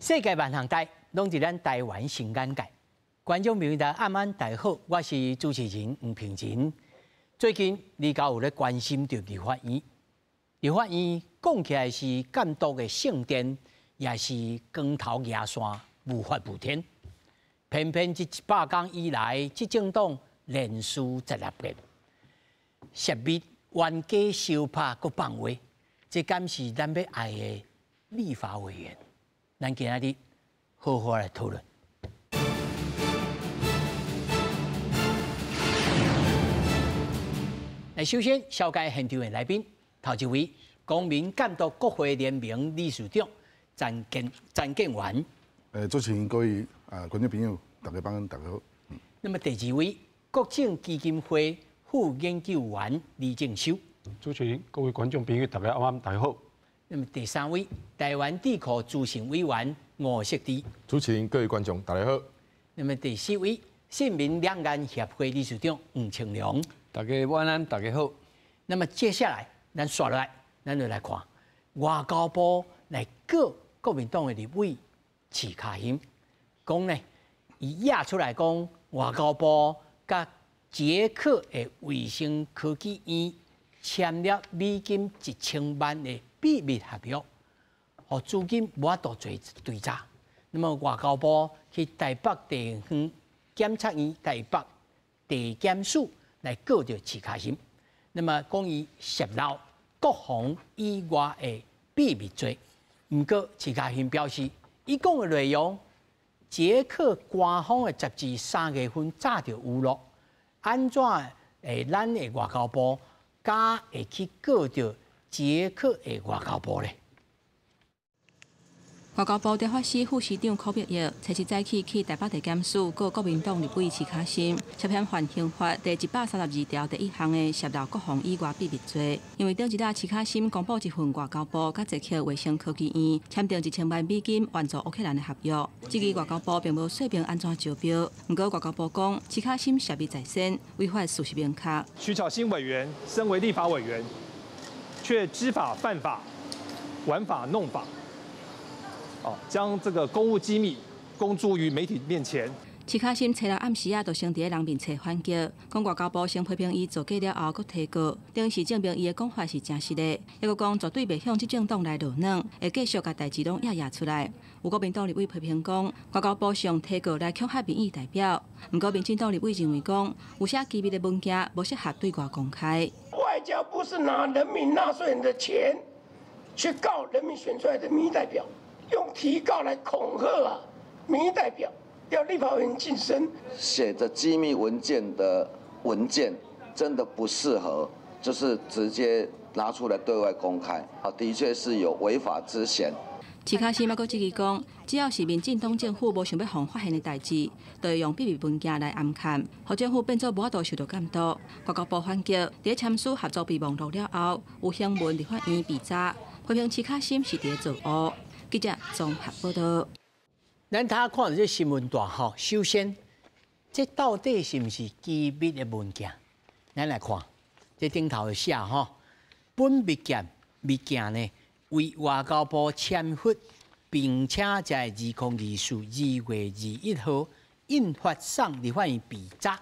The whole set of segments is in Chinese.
世界万行台，拢是咱台湾新眼界。观众朋友大家大家好，我是主持人吴平真。最近你敢有咧关心着立法院？立法院讲起来是监督的圣殿，也是光头牙线无法无天。偏偏这100天以来，执政党连续12个泄密、冤家相拍、搁放话，这敢是咱要爱的立法委员？咱今仔日好好来讨论。来，首先紹介現場的來賓，頭一位公民監督國會聯盟理事長詹建元。主持人各位觀眾朋友，大家好。那麼第二位國政基金會副研究員李正修。主持人各位觀眾朋友，大家好。那麼第三位台灣地庫執行委員吳錫佇。主持人各位觀眾大家好。那麼第四位市民兩岸協會理事長吳清良。大家晚安，大家好。那麼接下來，咱刷落來，咱就來看外交部來告國民黨的立委徐巧芯，講呢，伊壓出來講外交部甲捷克的衛生科技院簽了美金1000萬的秘密合約，和資金無法度做對詐。那麼外交部去台北地方檢察院台北地檢署。來告着徐巧芯，那麼講伊泄露國防以外的秘密罪。不過徐巧芯表示，伊講的內容，捷克官方的雜誌3月份早就有咯，安怎咱的外交部敢會去告着捷克的外交部呢？外交部台北市副市長柯碧玉初一早起去台北地檢署告國民黨立委徐巧芯涉嫌犯刑法第132條第1項的泄露國防以外秘密罪。因為當日徐巧芯公布一份外交部甲捷克衛生科技院簽訂1000萬美金援助烏克蘭的合約，至於外交部並無說明安怎招標。不過外交部講徐巧芯涉密在先，違法事實明確。徐巧芯委員身為立法委員，卻知法犯法，玩法弄法。將這個公務機密公諸於媒體面前。徐巧芯初六暗時就先佇人面前反擊，講外交部先批評伊造假了後，佫提告，等於是證明伊的講法是真實的。抑佫講絕對袂向執政黨來落軟，會繼續甲代志攏壓出來。有國民黨立委批評講，外交部上提告來恐嚇民意代表。不過民進黨立委認為講，有些機密的文件無適合對外公開。外交部是拿人民納稅人的錢去告人民選出來的民意代表。用提告來恐嚇民意代表，要立法委員晉升。寫着機密文件的文件，真的不適合，就是直接拿出來對外公開。的確是有違法之嫌。徐巧芯還佫質疑講，只要是民進黨政府無想要互發現的代志，就會用秘密文件來暗崁，互政府變做無法度受到監督。外交部反擊，在簽署合作備忘錄了後，有聲聞立法院被詐，批評徐巧芯是在造謠。記者綜合報道。咱睇看這新聞大號，首先，這到底是唔是機密的文件？咱來看，這頂頭寫吼，本物件呢為外交部簽發，並且在2024年2月21號印發送立法院被詐。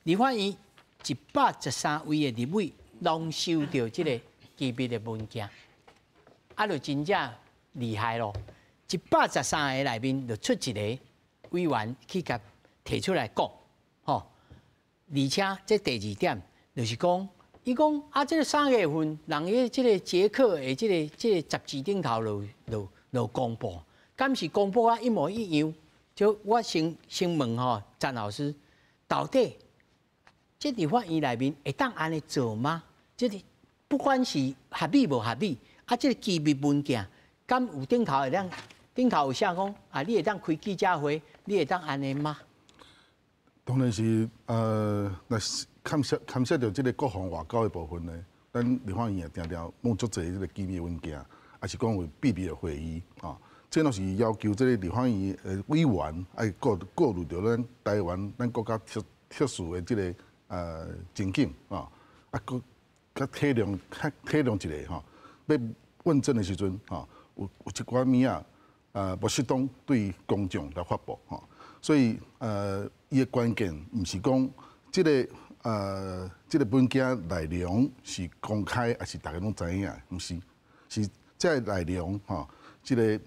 立法院113位的立委攏收到這個機密的文件，就真正厲害咯！113個內面就出一個委員去甲提出來講，吼！而且這第二點就是講，伊講啊，這個3月份人嘅這個捷克的這個雜誌頂頭就公布，敢是公布啊一模一樣？就我先問吼，詹老師，到底這立法院內面會當安尼做嗎？這個不管是合理無合理，啊，這個機密文件。敢有頂頭會當頂頭有寫講啊，你會當開記者會，你會當安尼嗎？當然是來牽涉到這個國防外交的部分呢，咱立法院也定定弄足濟這個機密文件，還是講為秘密的會議啊，這都是要求這個立法院的委員愛顧慮到咱台灣咱國家特殊的這個情景啊，較體諒一下吼，要問政的時陣吼。有一寡物啊，不适当对公众来发布哈。所以伊的关键唔是讲这个文件内容是公开还是大家拢知影，唔是，是这个内容哈，伫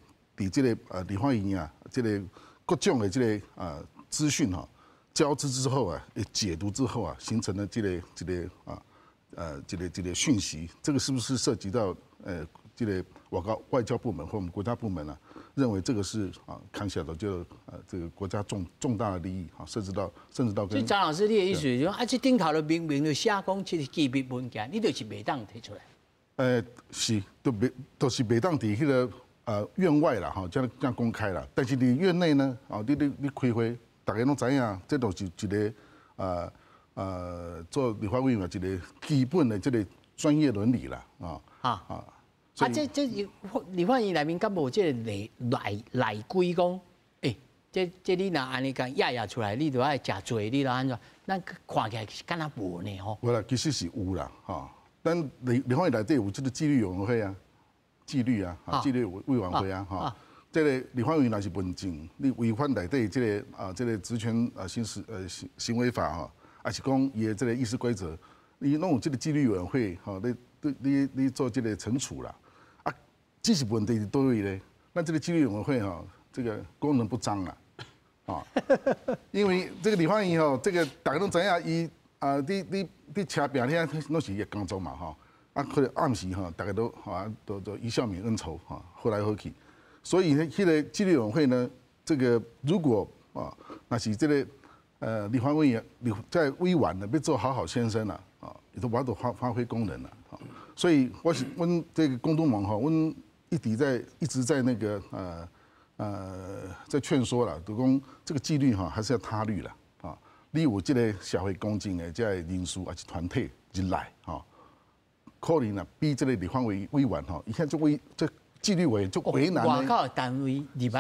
这个立法院啊，这个各种的这个资讯哈，交织之后啊，解读之后啊，形成了这个讯息，这个是不是涉及到这个外交部门或我们国家部门啊，认为这个是看起来的就这个国家重大的利益啊，甚至到跟。所以张老师，你的意思就是说，这顶头的明明就写讲这是机密文件，你就是袂当提出来。是，都是袂当伫迄个院外啦，哈，这样公开啦。但是你院内呢，你开会，大家拢知影，这都是一个做立法委员一个基本的这个专业伦理啦，这立法院内面敢无这个内规讲，这你若安尼讲压出来，你就爱食罪，你就安怎？咱看起来是敢若无呢吼。无啦，其实是有啦，哈。但立法院内底有这个纪律委员会啊，纪律委员会啊，哈。这个立法院若是文证，你违反内底这个职权行为法哈，还是讲伊的这个议事规则，你弄有这个纪律委员会哈，你做这个惩处啦。这是问题是多位咧，那这个纪律委员会哈，这个功能不彰啦，因为这个立法院哈，这个大家都知影，你车饼遐拢是一工作嘛哈，可能暗时哈，大家都贻笑泯恩仇哈，好来好去，所以呢，迄个纪律委员会呢，这个如果那是这个立法委员在委员呢，要做好好先生啦，也都把它发挥功能了，所以阮这个公督盟哈，阮一直在那个在劝说了，就讲这个纪律哈还是要他律了啊。你有这个社会公正的这个人士还是团体进来哈，可能啊比这个立法委员哈，你看这纪律委员就为难外口单位入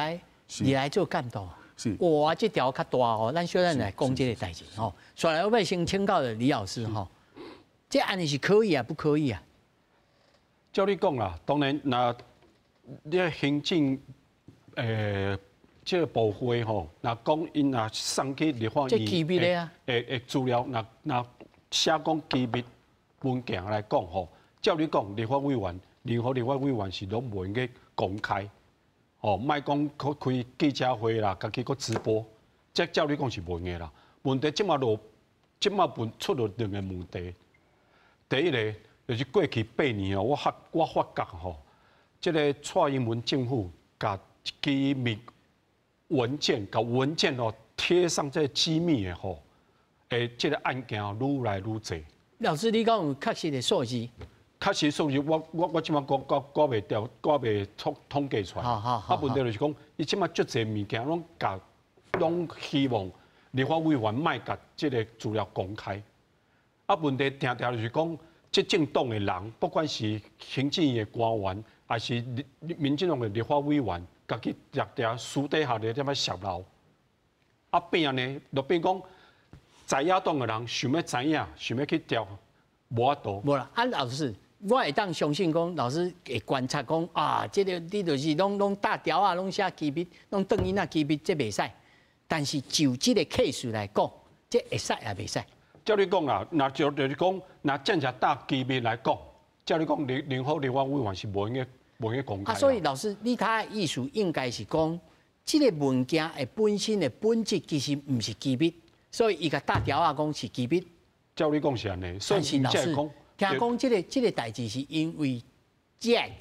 来做监督，是哇，这条较大哦，咱小咱来讲这个代志吼。所以我要先请教的李老师哈，这案例是可以啊，不可以啊？照你讲啦，当然那你行政这个部会吼，那讲因若送去立法院机密的啊，资料，那写讲机密文件来讲吼，照你讲，立法委员是拢无应该公开，莫讲开记者会啦，家己搁直播，这照你讲是无应该啦。问题即马出了两个问题，第一个就是过去8年哦，我发觉吼。这个蔡英文政府把机密文件、哦贴上这机密的吼，这个案件愈来愈多。老师，你讲有确实的数字？确实数字，我即马讲未掉，未统计出来。问题就是讲，伊即马足侪物件拢希望立法委员莫甲这个资料公开。问题定就是讲，执政党的人，不管是行政院的官员。还是民进党的立法委员，家己常私底下咧点样泄露，变呢，就变讲在野党的人想要知影，想要去调，无法度。无啦，老师，我会当相信讲，老师会观察讲这个你就是拢大条啊，拢写机密，拢等于那机密，这袂使。但是就这个 case 来讲，这会使也袂使。照你讲啦，就是讲，那正正大机密来讲，照你讲，任何立法委员是无应该。公开所以老师，你他的意思应该是讲，这个文件的本身的本质其实不是机密，所以伊个大条啊讲是机密。照你讲是安尼，所以是老师听讲这个代志是因为 Jack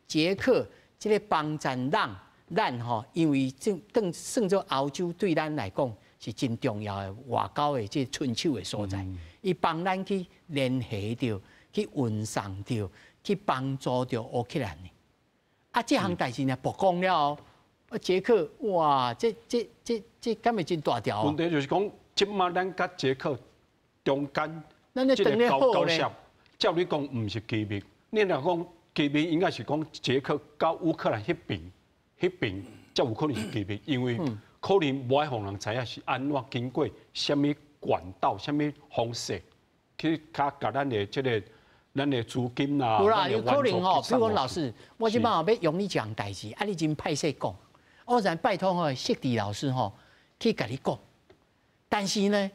杰克这个帮咱吼，因为算做欧洲对咱来讲是真重要的外交的这伸手的所在，伊帮咱去联系到，去运送到。去帮助到乌克兰的，这项代志呢曝光了捷克，哇，这敢会真大条？问题就是讲，即马咱甲捷克中间，这个交涉，照你讲唔是机密，你若讲机密，应该是讲捷克到乌克兰迄边才有可能是机密，因为可能无爱让人知影是安怎经过什么管道、什么方式去甲咱的这个。咱的资金啦，有啦，有可能吼。比如讲老师，师，我即摆要用你讲代志，啊，你真歹势讲，我才拜托吼，识字老师吼去甲你讲。但是呢，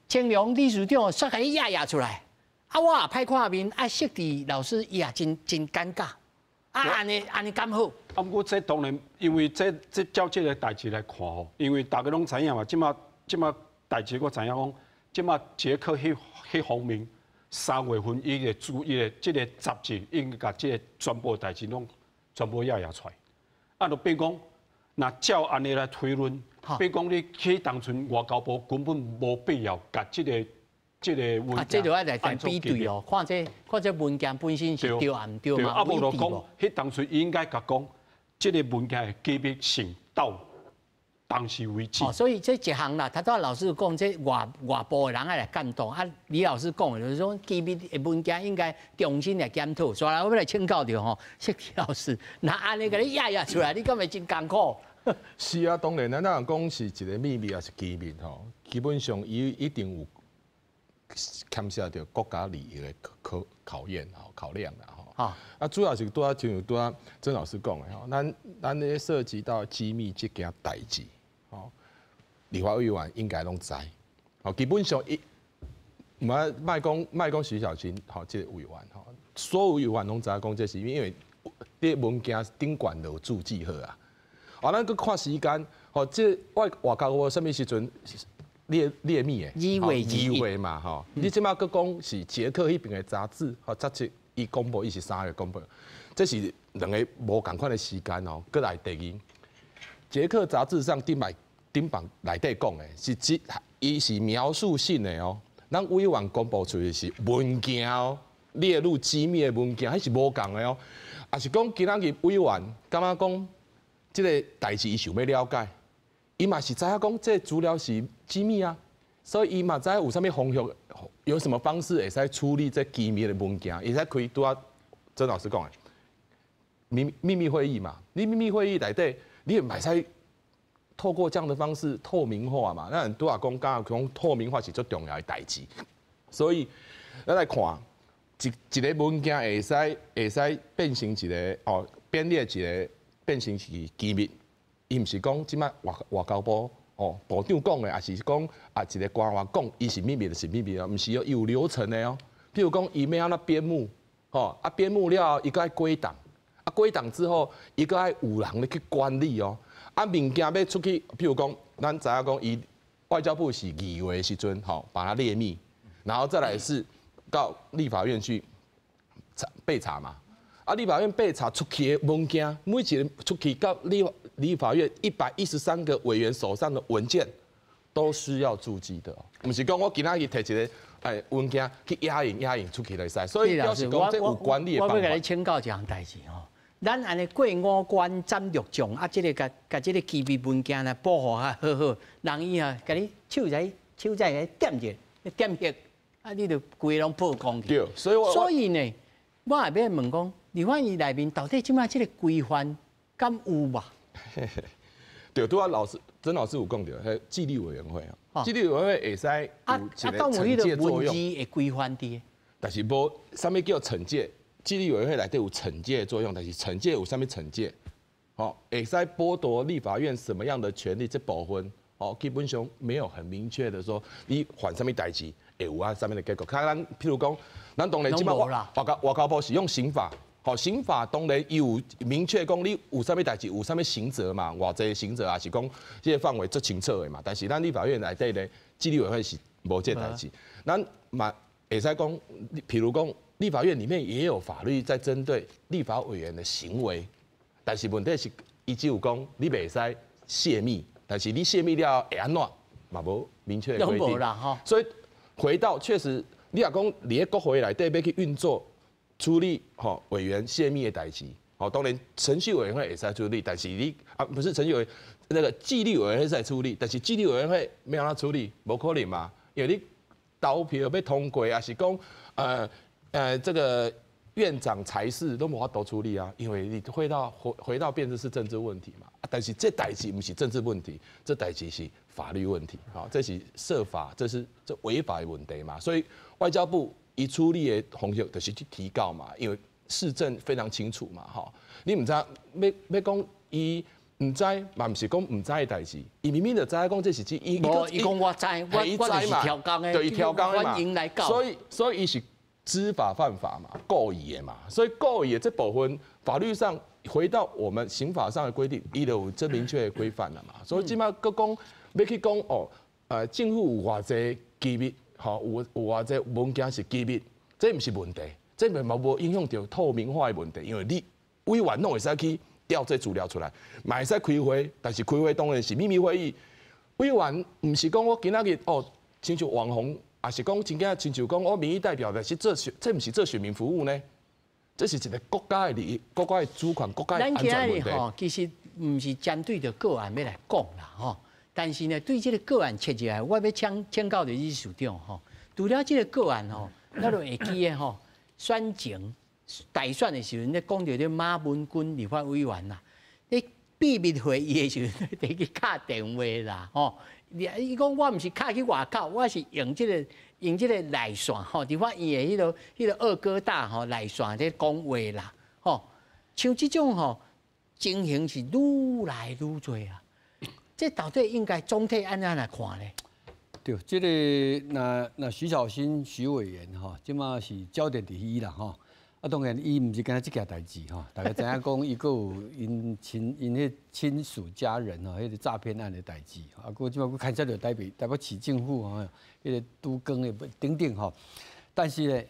青龙理事长煞甲你压出来，啊，我也歹看面，啊，识字老师伊也真尴尬，啊，安尼敢好？啊，不过这当然，因为这照这个代志来看吼，因为大家拢知影嘛，即马代志我知影讲，即马捷克迄方面3月份伊个即个杂志应该甲即个全部代志拢全部压出来。啊，就变讲，那照安尼来推论，变讲你去当初外交部根本无必要甲即个文件。啊，这就要来比对哦，看这文件本身是对还唔对嘛？啊，无就讲，迄当初应该甲讲，即个文件的机密性到当时为止。哦，所以这一项啦，他都老师讲，这外部的人来监督。啊，李老师讲的就是说，机密的文件应该重新来检讨。所以，我要来请教着吼，谢老师，那安尼甲你压出来，你敢会真艰苦？是啊，当然，咱若讲是一个秘密还是机密吼，基本上伊一定有牵涉到国家利益的考验吼、考量啦吼。啊，主要是拄啊，就像拄啊曾老师讲的吼，咱咧涉及到机密这件代志。哦，立法委员应该拢知，哦，基本上卖讲徐小青，吼，这个委员，吼，所有委员拢知讲这是因为这文件顶管有注记好啊，啊，咱去看时间，吼，这外交部什么时阵列密的？2月嘛，吼，你即马佮讲是捷克迄边的杂志，吼，杂志伊公布，伊是3月公布，这是两个无共款的时间哦，佮来第二。捷克杂志上顶榜内底讲的是伊是描述性的哦，咱委员公布出的是文件哦，列入机密的文件，还是无共的哦。也是讲今仔日委员感觉讲，这个代志伊想要了解，伊嘛是知影讲这资料是机密啊，所以伊嘛知有啥物方向，有什么方式会使处理这机密的文件，会使开拄啊曾老师讲的秘密会议嘛，你秘密会议内底。你也买使透过这样的方式透明化嘛？那很多阿公讲透明化是最重要的代志，所以咱来看一个文件会使变成一个哦，编列一个变成是机密，伊毋是讲即摆外交部哦部长讲的，也是讲啊一个官员讲伊是秘密就是秘密哦，毋是有流程的哦。譬如讲伊要安怎编目，吼啊编目了后伊个爱归档。啊，归档之后，伊个爱有人咧去管理哦。啊，物件要出去，譬如讲，咱知影讲，伊外交部是2月的时阵，吼，把它列密，然后再来是到立法院去备查嘛。啊，立法院备查出去的文件，每一个出去到立法院113个委员手上的文件，都是要注记的。不是讲我今仔日摕一个文件去压印出去来使，所以表示讲这有管理的方法。我要甲你请教一项代志吼。咱安尼过5关斩6将，啊，这个甲这个机密文件呢保护较好好，人伊啊，甲你手在点者，点穴，啊，你就规个拢曝光去。对，所以呢，我也要问讲，立法院内面到底即摆这个规范敢有吧？对，拄啊曾老师有讲到，迄纪律委员会啊，纪律委员会会使有一个惩戒作用，会规范伫，但是无啥物叫惩戒。纪律委员会内底有惩戒的作用，但是惩戒有啥物惩戒？好，会使剥夺立法院什么样的权利？这部分，哦，基本上没有很明确的说，你犯什么代志，会有啊什么的结果。看咱譬如讲，咱当然即摆外交部是用刑法，好，刑法当然有明确讲你有啥物代志，有啥物刑责嘛，偌济刑责也是讲这个范围最清楚的嘛。但是咱立法院内底呢，纪律委员会是无这代志，咱嘛会使讲，譬如讲。立法院里面也有法律在针对立法委员的行为，但是问题是，伊只有讲你袂使泄密，但是你泄密了会安怎，嘛无明确的规定。所以回到确实，你若讲你喺国会内底要去运作处理委员泄密的代志，当然程序委员会会使处理，但是你不是程序委员那个纪律委员会在处理，但是纪律委员会没有让他处理，无可能嘛，因为你投票要通过，还是讲这个院长裁示都无法度处理啊，因为你回到变成是政治问题嘛。但是这代志不是政治问题，这代志是法律问题，好，这是涉法，这违法的问题嘛。所以外交部伊处理的方式就是去提告嘛，因为市政非常清楚嘛，吼，你唔知要讲伊。唔知，嘛唔是讲唔知的代志，伊明明就知讲这是伊讲我知，我就是调工的，对，调工的嘛，欢迎来告。所以伊是知法犯法嘛，故意的嘛，所以故意的这部分法律上回到我们刑法上的规定，伊就有这明确的规范了嘛。所以即马佮讲要去讲哦，政府有偌济机密，吼有偌济文件是机密，这唔是问题，这嘛无影响到透明化的问题，因为你委员拢会使去。调这资料出来，嘛会使开会，但是开会当然是秘密会议。委员唔是讲我今仔日哦，亲像网红，也是讲真正亲像讲我民意代表的是做选，这唔是做选民服务呢？这是一个国家的利益、国家的主权、国家的安全问题。其实唔是针对着个案要来讲啦，吼。但是呢，对这个个案切入来，我要请教的李署长吼。除了这个个案吼，咱就会记的吼，选情。大选的时候，咧讲到咧马文君立法委员啦，咧秘密会议的时候，得去敲电话啦，吼。伊讲我毋是敲去外口，我是用这个内线吼，伫法院的迄个二哥大吼内线咧讲话啦，吼。像这种吼情形是愈来愈多啊，这到底应该总体安怎来看咧？对，这个那徐巧芯徐委员吼，即马是焦点第一啦，吼。啊，当然，伊毋是干即件代志吼，大家知影讲，伊佫有因迄亲属家人吼，迄个诈骗案的代志，啊，佫即摆佫牵涉到台北市政府吼，迄个都更的等等吼。但是咧，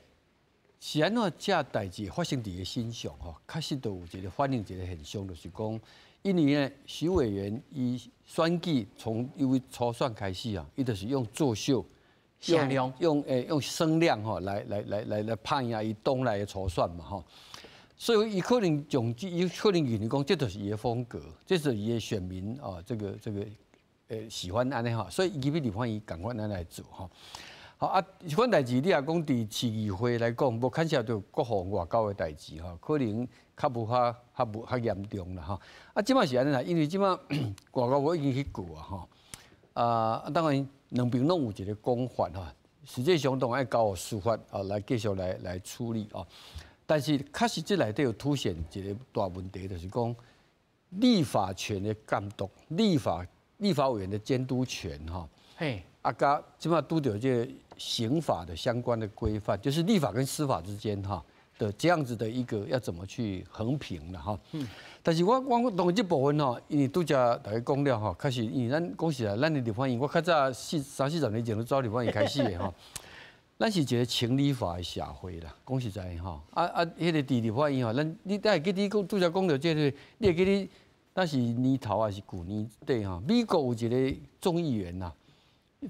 是安怎这代志发生伫伊身上吼，确实都有一个反映一个现象，就是讲，因为呢，徐委员伊选举从因为初选开始啊，伊就是用作秀。用声量吼来判压伊东来的初选嘛吼，所以伊可能伊可能认为讲这就是伊的风格，这是伊的选民啊，这个喜欢安尼吼，所以伊比立法院赶快安来做吼。好啊，这款代志你也讲伫市议会来讲，无牵涉到国防外交的代志吼，可能较无严重啦吼。啊，即摆是安尼啦，因为即摆外交我已经去过啊吼，当然。两边拢有一个讲法哈，实际上当然爱交互司法啊来继续来处理啊。但是确实这内底有凸显一个大问题，就是讲立法权的监督、立法委员的监督权哈。嘿，加即马拄到这个刑法的相关的规范，就是立法跟司法之间哈的这样子的一个要怎么去衡平了哈。但是我同意这部分吼，因为拄则大家讲了吼，确实因为咱讲实在，咱的立法院，我较早30-40年前就走立法院开始的吼，咱是一个情理法的社会啦。讲实在吼，迄个立法院吼，你会记你拄则讲到这个，你会记你，那是年头还是旧年底吼？美国有一个众议员呐，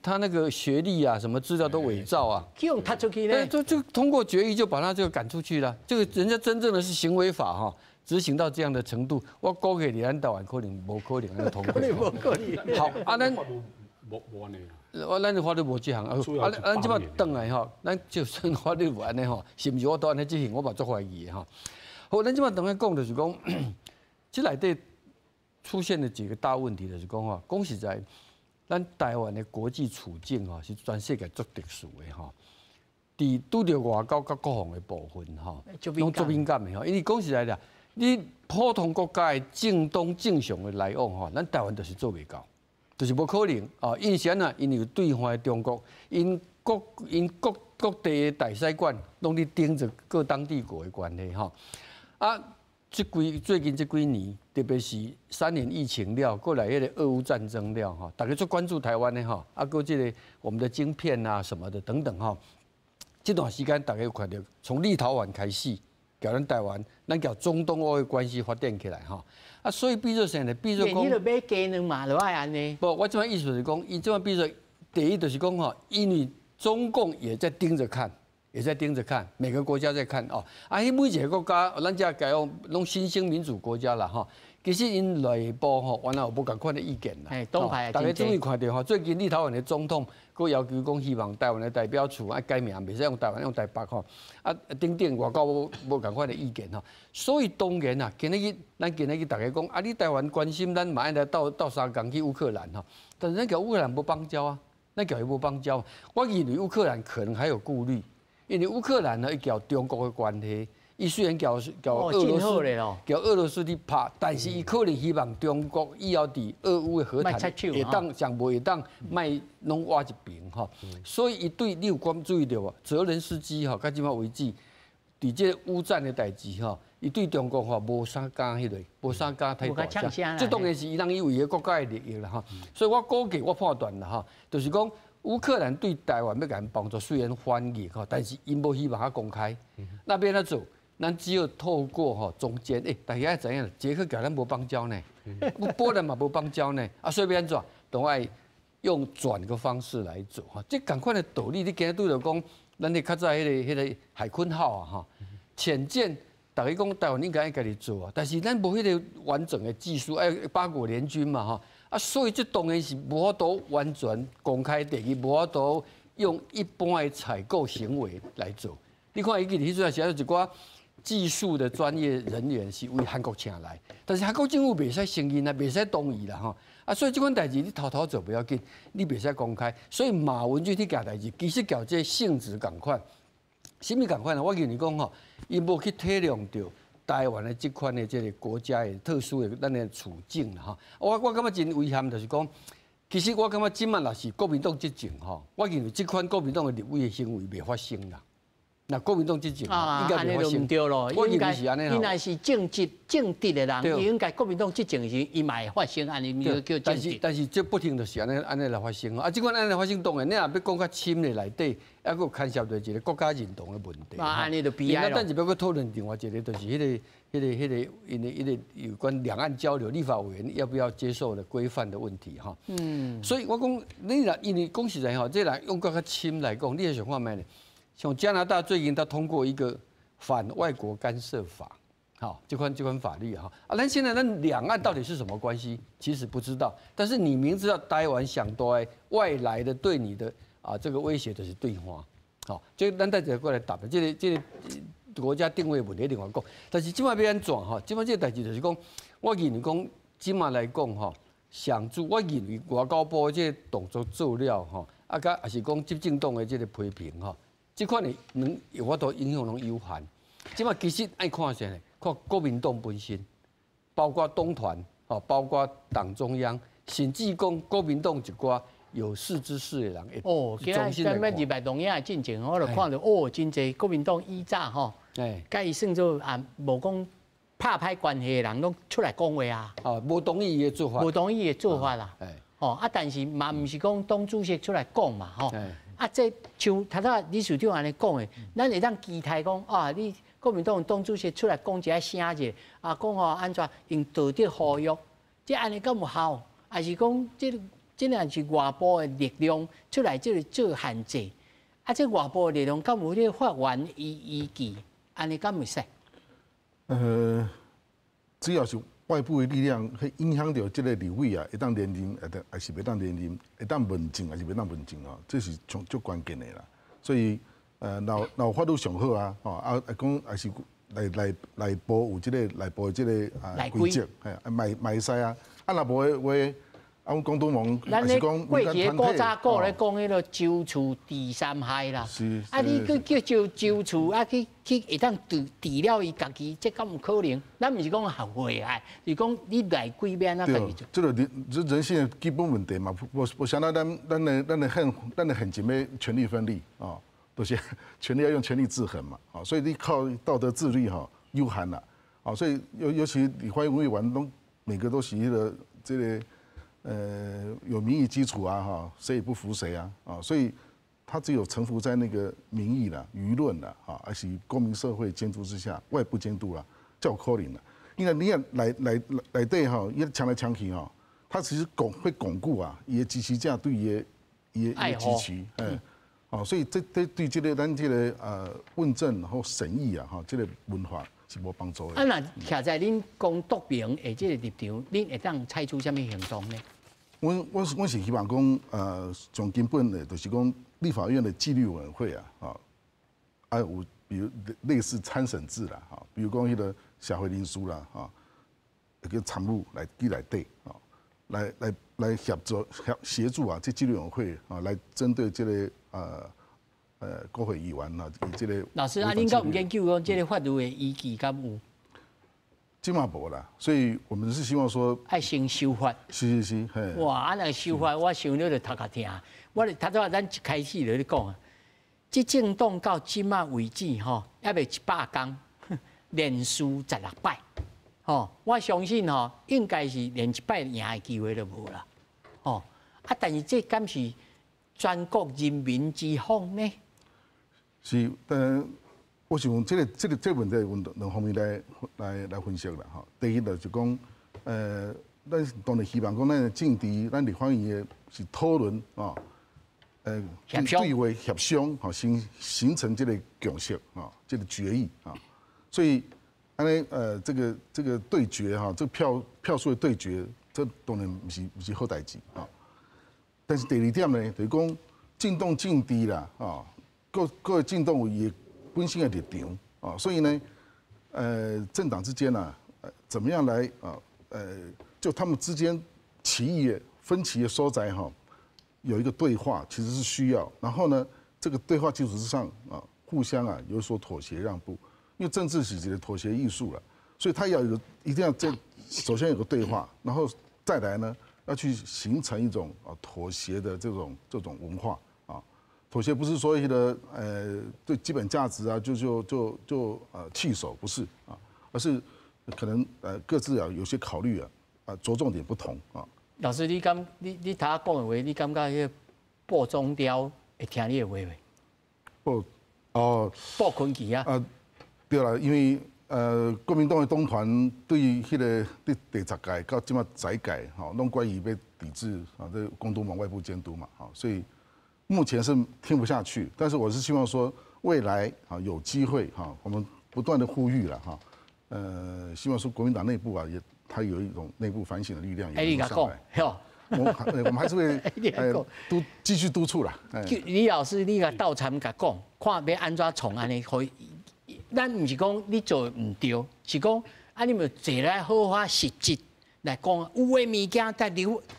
他那个学历啊，什么资料都伪造啊，用他出去呢？就通过决议就把他这个赶出去了。这个人家真正的是行为法哈。执行到这样的程度，我估计咱台湾可能无可能安通过。无可能。好，咱无安尼啦。咱的法律无这项，咱即摆转来吼，咱就算法律有安尼吼，是毋是我都安尼执行？我嘛足怀疑的吼。好，咱即摆转来讲就是讲，这内底出现了几个大问题，就是讲吼，讲实在，咱台湾的国际处境吼是全世界最特殊的吼。伫拄着外交甲国防的部分吼，拢足敏感的吼，因为讲实在的。你普通国家的正当正常的来往吼，咱台湾就是做袂到，就是无可能啊！因为啊，因为有对方的中国，因各地的大使馆拢伫盯着各当地国的关系吼。啊，最近这几年，特别是3年疫情了，过来迄个俄乌战争了吼，大家最关注台湾的吼，过这个我们的晶片啊什么的等等吼。这段时间大家有看到，从立陶宛开始。叫咱台湾，咱叫中东欧的关系发展起来哈，所以比如说呢，比如讲，你著买鸡卵嘛，就爱安尼。不，我这番意思是讲，伊这番比如说，第一就是讲哈，因为中共也在盯着看，每个国家在看哦。每一个国家，咱这讲拢新兴民主国家啦哈。其实因内部吼，原来有无共款的意见啦。大家终于看到吼，最近立陶宛的总统，佮要求讲希望台湾的代表处啊改名，袂使用台湾，用台北吼。等外交无共款的意见吼。所以当然啊，咱今日大家讲，你台湾关心咱嘛爱来到沙港去乌克兰吼，但是咱叫乌克兰无邦交啊，咱叫伊无邦交。我认为乌克兰可能还有顾虑，因为乌克兰呢，伊交中国的关系，伊虽然交俄罗斯伫拍，但是伊可能希望中国以后伫俄乌的和谈会当上会当卖拢挖一边吼，所以伊对你有关注意到啊，泽连斯基吼，到即马为止，伫这乌战的代志吼，伊对中国吼无啥敢迄个，无啥敢太大声，这当然是伊人以为个国家的利益啦吼，所以我估计我判断啦吼，就是讲。乌克兰对台湾要给人帮助，虽然欢迎哈，但是因无希望他公开。那边那走，咱只有透过哈中间，大家怎样？捷克搞咱无邦交呢，波兰嘛无邦交呢，啊，所以变怎？都爱用转个方式来做哈。这赶快的道理，你今日拄着讲，咱哋较早迄个海鲲号啊哈，潜舰，大家讲台湾应该爱家己做啊，但是咱无迄个完整的技术，爱八国联军嘛哈。啊，所以这当然是无法度完全公开第一，无法度用一般的采购行为来做。你看，伊个提出来是有一寡技术的专业人员是为韩国请来，但是韩国政府袂使承认啊，袂使同意啦吼。啊，所以这款代志你偷偷做不要紧，你袂使公开。所以马文君去搞代志，其实搞这性质共款，什么共款呢？我跟你讲吼，伊无去体谅到。台湾的这款的这个国家的特殊的咱的处境啦哈，我感觉真危险，就是讲，其实我感觉今晚若是国民党执政吼，我认为这款国民党的立委的行为袂发生啦。那国民党执政应该袂发生。对咯，我认为是安尼伊若是正直的人，伊应该国民党执政时，伊嘛会发生安尼，叫正直。但是这不停就是安尼来发生啊！这款安尼来发生，当然你若要讲较深的内底，还佫牵涉到一个国家认同的问题。安尼就悲哀咯。但是要佫讨论另外一个，就是迄个有关两岸交流立法委员要不要接受的规范的问题哈。所以我讲，你若因为讲实在吼，这人用较深来讲，你也想看咩呢？像加拿大最近他通过一个反外国干涉法，好，这款法律哈啊，咱现在两岸到底是什么关系？其实不知道，但是你明知道台湾想多外来的对你的这个威胁就是对华，好，这咱再过来答的，这个国家定位问题另外讲，但是今麦要安怎哈？今麦这个代志就是讲，我认为讲今麦来讲哈，上主我认为外交部这个动作做了哈，也是讲执政党的这个批评哈。这款的能有法度影响拢有限。即马其实爱看啥呢？看国民党本身，包括党团，包括党中央，甚至讲国民党一寡有识之士的人，今仔咱要入来农业进前，我就看到真侪国民党以早吼，甲伊算做无讲拍歹关系的人，拢出来讲话啊。无同意伊的做法。无同意伊的做法啦。但是嘛，毋是讲党主席出来讲嘛，吼。这像头头理事长安尼讲的，咱会当期待讲你国民党党主席出来讲一下声者，讲安怎用道德呼吁，这安尼敢有效？还是讲这样是外部的力量出来这做限制？这外部的力量敢有咧法源依据？安尼敢会使？只要是外部的力量去影响到这个立委啊，会当连任，还是袂当连任，会当问政还是袂当问政啊？这是最关键的啦。所以老法律上好啊，讲还是内部有这个内部的这个规则，嘛会使啊。若无的话，阮广东网还是讲过节古早古咧讲迄个周处第三害啦。是。你去叫周处去会当治了伊家己，这敢有可能？咱毋是讲合会啊，是讲你内规边啊家己做。这个人性的基本问题嘛，我想到咱的很紧要权力分立啊，都是权力要用权力制衡嘛，所以你靠道德自律有限啦，所以尤其立法委员都每个都是这个有民意基础啊，谁也不服谁啊，所以他只有臣服在那个民意啦、舆论啦，还是公民社会监督之下，外部监督啦，较可能啦。因为你看来对伊抢来抢去他其实会巩固伊的支持者对伊的支持，所以这对这个咱这个问政然后审议这个文化是无帮助的。那徛在恁公督平的这个立场，恁会当采取什么行动呢？我是希望讲，从根本的，就是讲立法院的纪律委员会有比如类似参审制啦，比如讲迄个社会人士啦，一个参务来对，来协助这纪律委员会来针对这个国会议员啊，以这个老师啊，恁敢有研究讲这个法律的依据敢有？今嘛无啦，所以我们是希望说爱先修法。是，嘿。哇，啊那个修法，我想了就头壳疼。我头早咱一开始就咧讲啊，这政党到今嘛为止吼，还未100天，连输16摆。吼，我相信吼，应该是连1摆赢的机会都无啦。吼，啊，但是这敢是全国人民之福呢？是，但我想这个问题分两方面来分析啦。吼，第一就是讲，咱当然希望讲咱政治，咱立法院的是讨论啊，对话协商，吼，形成这个共识啊，这个决议啊，所以。安尼这个对决哈，这个票数的对决，这当然不是好代志啊。但是第二点呢，就是讲进动进低啦啊，各进动也本身的立场啊，所以呢，政党之间呢，怎么样来就他们之间歧义分歧的所在哈，有一个对话其实是需要。然后呢，这个对话基础之上啊，互相有所妥协让步。因为政治是一个妥协艺术了，所以他一定要首先有个对话，然后再来呢，要去形成一种妥协的这种文化啊。妥协不是说对基本价值啊就弃守，不是啊，而是可能各自有些考虑着重点不同啊。老师，你头讲的话，你感觉迄报中调会听你的话未？报昆曲啊。对啦，因为国民党的党团对于迄个第10届到即马再届，吼，拢关于要抵制这公督盟外部监督嘛，所以目前是听不下去。但是我是希望说，未来有机会我们不断的呼吁了希望说国民党内部它有一种内部反省的力量也上来。我们还是会继续督促啦。李老师，你甲斗参甲讲，看要安怎从安尼可。咱唔是讲你做唔对，是讲你们坐来好好实质来讲。有诶物件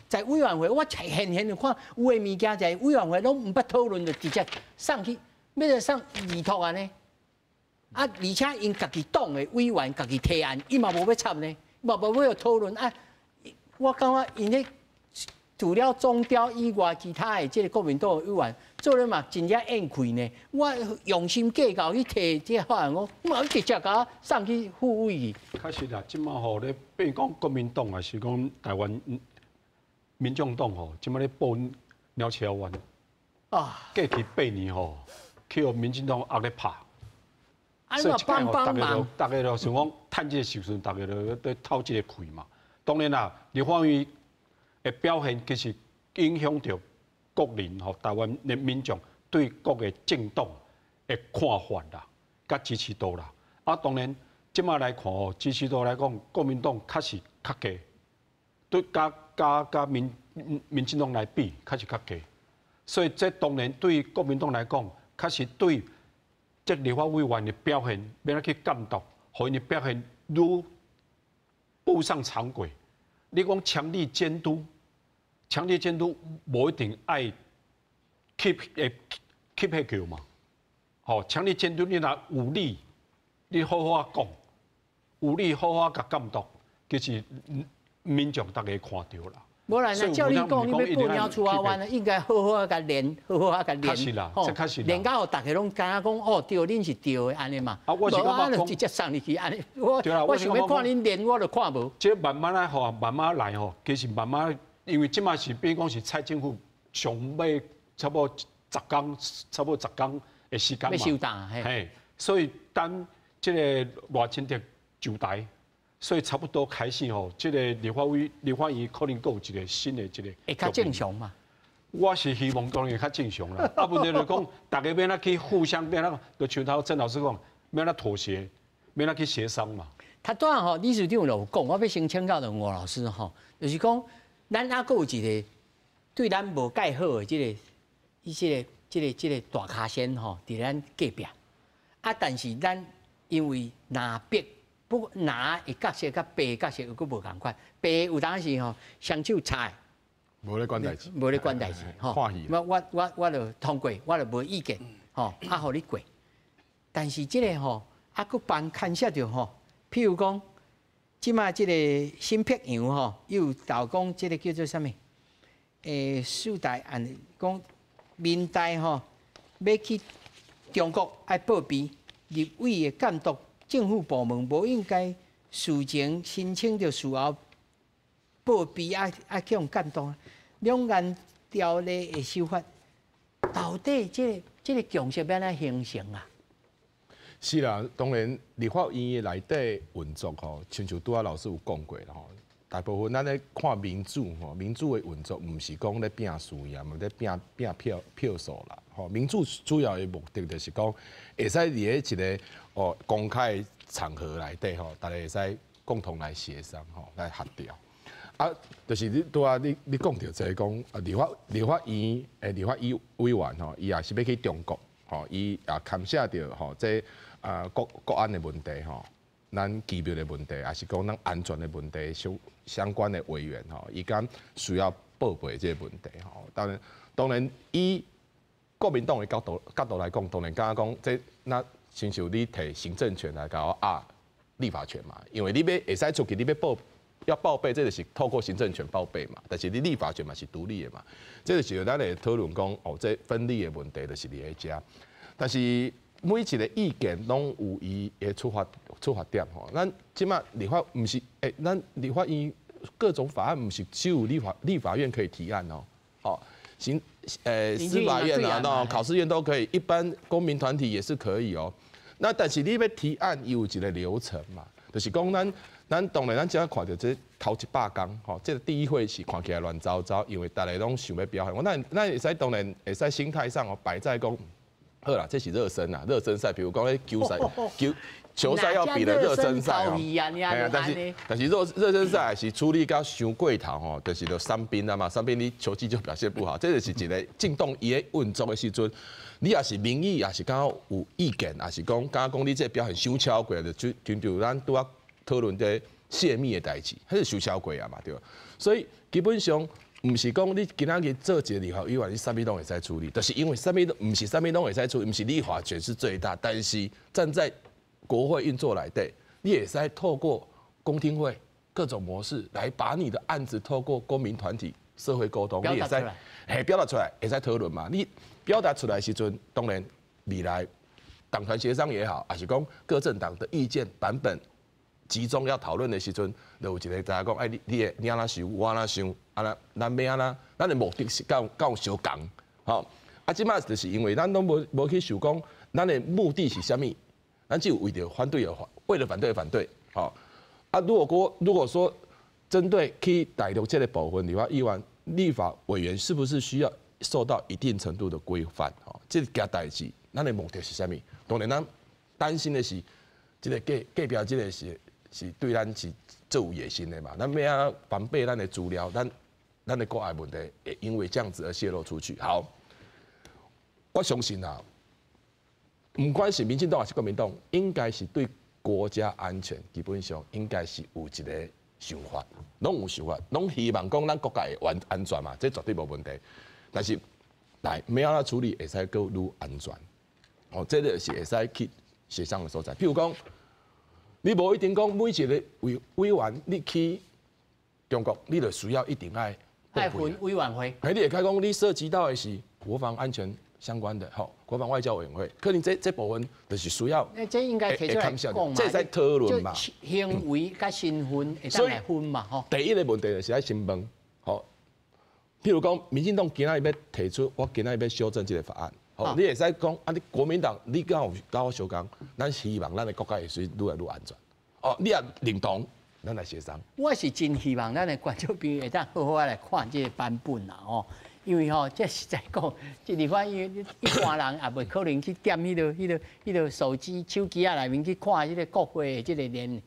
在委员会，我现就看有诶物件在委员会拢唔捌讨论，就直接上去，要来上议托安尼。而且因家己党诶委员家己提案，伊嘛无要插呢，嘛无要讨论我感觉因咧除了中调以外，其他诶即个国民党委员。做人嘛，真正宴会呢。我用心计较去提这法案，我直接甲送去副委去。确实啦，即马吼咧，比如讲国民党还是讲台湾民众党吼，即马咧报鸟巢湾过去8年吼，去互民进党压咧拍。所以帮忙，大家就想讲趁这个时阵，大家就在透这个气嘛。当然啦，立法院的表现其实影响到。国人吼，台湾的民众对各个政党的看法啦，甲支持度啦。当然，即马来看吼，支持度来讲，国民党确实较低，对甲民进党来比，确实较低。所以，这当然对国民党来讲，确实对这立法委员的表现，要来去监督，互因的表现愈步上常轨。你讲强力监督。强烈监督无一定爱 keep 迄球嘛，吼！强烈监督你若有理，你好好讲，有理好好甲监督，其实民众大家看到啦。无啦，那照你讲，你要报鸟厝啊湾，应该好好甲练，好好甲练。确实啦，这确实啦。练到大家拢敢讲哦，对，恁是对的安尼嘛。我是感觉直接送入去安尼。我想要看恁练，我就看无。这慢慢来吼，慢慢来吼，其实慢慢。因为即马是，比如讲是蔡政府上尾差不多10天的时间嘛，要收档嘿，所以等即个赖清德就台，所以差不多开始吼，即个立法院可能有一个新的一个。会较正常嘛？我是希望当然会较正常啦。问题就讲，大家要哪去互相要哪，就像头郑老师讲，要哪妥协，要哪去协商嘛。他当然吼，理事长有讲，我要先请教吴老师吼，就是讲。咱还佫有一个对咱无介好的这个大卡先吼，伫咱隔壁。但是咱因为南北不南的角色甲北角色又佫无共款，北有当时吼双手插，无咧管代志，无咧管代志吼。我就通过，我就无意见。吼，互你过。但是即个吼，佫帮牵涉着吼，譬如讲，即马即个新北洋吼，又导讲即个叫做啥物？四大案讲民代吼，要去中国爱报备，立委的监督政府部门无应该事前申请着事后报备爱去用监督。两岸条例的修法，到底即个共识要安怎形成啊？是啦，当然立法院内底运作吼，亲像拄仔老师有讲过啦吼。大部分咱咧看民主吼，民主的运作毋是讲咧拼输赢，嘛咧拼票数啦。吼，民主主要的目的就是讲，会使伫咧一个公开的场合内底吼，大家会使共同来协商吼，来协调。啊，就是你拄仔你讲到即个讲立法院委员吼，伊也是要去中国吼，伊也牵涉到吼即国安的问题吼，咱机密的问题，也是讲咱安全的问题，相关的委员吼，伊敢需要报备即个问题吼。当然，以国民党的角度来讲，当然刚刚讲即那亲像你摕行政权来搞立法权嘛，因为你会使出去，你要报备，这就是透过行政权报备嘛。但是你立法权嘛是独立的嘛，这就是咱来讨论讲这分立的问题就是伫咧遮。但是每一个意见拢有伊的出发点吼。咱即马立法毋是咱立法院各种法案毋是只有立法院可以提案哦，好司法院啊、考试院都可以，一般公民团体也是可以哦。那但是你要提案，有一个流程嘛，就是讲咱当然咱只要看到这头100天，吼，这个第一会是看起来乱糟糟，因为大家拢想要表现。咱会使当然会使心态上摆在讲，好啦，这是热身啦，热身赛，比如讲球赛要比的热身赛哦，但是热身赛是处理到伤过头吼，就是就伤兵啊嘛，伤兵你球技就表现不好，这就是一个进动伊的运作的时阵，你也是民意，也是刚好有意见，也是讲刚刚讲你这表现伤超过，就咱拄仔讨论这泄密的代志，迄是伤超过啊嘛，对吧？所以基本上毋是讲你今仔日做一个立法委员，你啥物拢会使处理，就是因为啥物毋是啥物拢会使处理，毋是立法权是最大，但是站在国会运作来对，你也是透过公听会各种模式来把你的案子透过公民团体、社会沟通，你也是表达出来，也是讨论嘛。你表达出来的时阵，当然未来党团协商也好，还是讲各政党的意见版本集中要讨论的时阵，就有一个大家讲，你安怎想，我安怎想，咱要安怎，咱的目的是敢有相共，吼。即摆就是因为咱拢无去想讲，咱的目的是啥物？咱只有为了反对而反对，好如果说针对去大陆这个部分的话，立法委员是不是需要受到一定程度的规范？这件代志，咱的目的是啥物？当然，咱担心的是，这个隔壁这个是对咱是最有野心的嘛。咱要安防备咱的资料，咱的国安问题会因为这样子而泄露出去。好，我相信啊。不管是民进党还是国民党，应该是对国家安全基本上应该是有一个想法，拢有想法，拢希望讲咱国家会安全嘛，这绝对无问题。但是来要安怎处理，会使更愈安全。这个是会使去协商的所在。譬如讲，你无一定讲每一个委员你去中国，你就需要一定爱分委员会。你会讲你涉及到的是国防安全。相关的国防外交委员会，可能这部分就是需要，这应该提出来讲嘛，这在讨论嘛，行为甲身份会当来分嘛，第一个问题就是要先问，譬如讲，民进党今仔要提出，我今仔要修正这个法案，你会使讲，你国民党你跟我相共，咱希望咱的国家会是愈来愈安全，你也认同，咱来协商。我是真希望咱的观众朋友会当好好来看这个版本啦，因为这实在讲，这立法院一般人也袂可能去点迄个手机、手机内面去看迄个国会的这个联系，